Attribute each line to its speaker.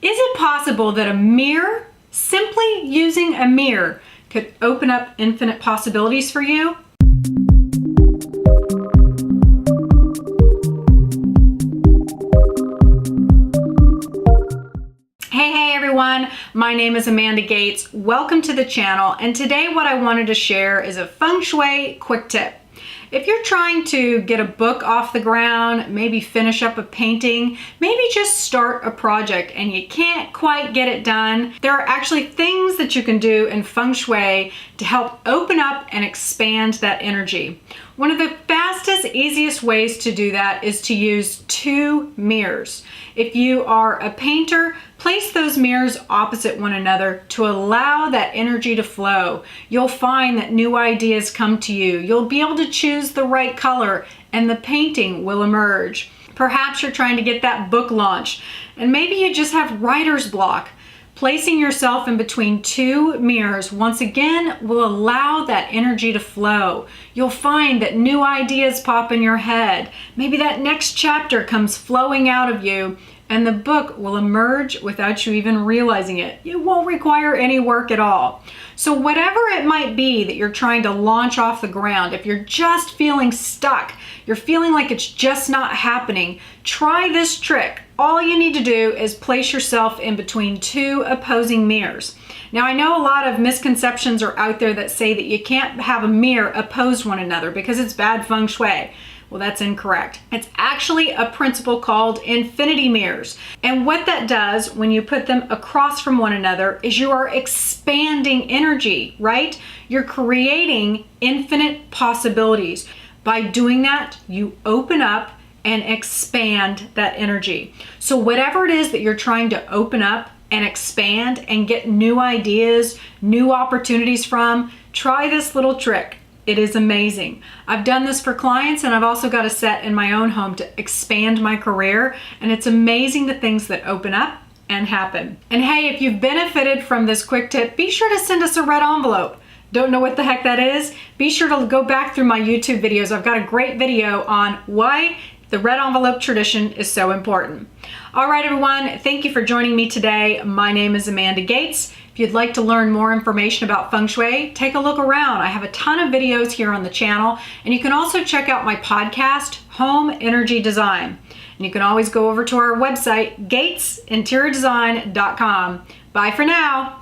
Speaker 1: Is it possible that a mirror, simply using a mirror, could open up infinite possibilities for you? Hey everyone, my name is Amanda Gates. Welcome to the channel, and today what I wanted to share is a Feng Shui quick tip. If you're trying to get a book off the ground, maybe finish up a painting, maybe just start a project and you can't quite get it done, there are actually things that you can do in Feng Shui to help open up and expand that energy. One of the fastest, easiest ways to do that is to use two mirrors. If you are a painter, place those mirrors opposite one another to allow that energy to flow. You'll find that new ideas come to you. You'll be able to choose the right color and the painting will emerge. Perhaps you're trying to get that book launched and maybe you just have writer's block. Placing yourself in between two mirrors once again will allow that energy to flow. You'll find that new ideas pop in your head. Maybe that next chapter comes flowing out of you and the book will emerge without you even realizing it. It won't require any work at all. So whatever it might be that you're trying to launch off the ground, if you're just feeling stuck, you're feeling like it's just not happening, try this trick. All you need to do is place yourself in between two opposing mirrors. Now I know a lot of misconceptions are out there that say that you can't have a mirror oppose one another because it's bad Feng Shui. Well, that's incorrect. It's actually a principle called infinity mirrors. And what that does when you put them across from one another is you are expanding energy, right? You're creating infinite possibilities. By doing that, you open up and expand that energy. So whatever it is that you're trying to open up and expand and get new ideas, new opportunities from, try this little trick. It is amazing. I've done this for clients and I've also got a set in my own home to expand my career, and it's amazing the things that open up and happen. And hey, if you've benefited from this quick tip, be sure to send us a red envelope. Don't know what the heck that is? Be sure to go back through my YouTube videos. I've got a great video on why the red envelope tradition is so important. All right, everyone, thank you for joining me today. My name is Amanda Gates. If you'd like to learn more information about Feng Shui, take a look around. I have a ton of videos here on the channel, and you can also check out my podcast, Home Energy Design. And you can always go over to our website, gatesinteriordesign.com. Bye for now.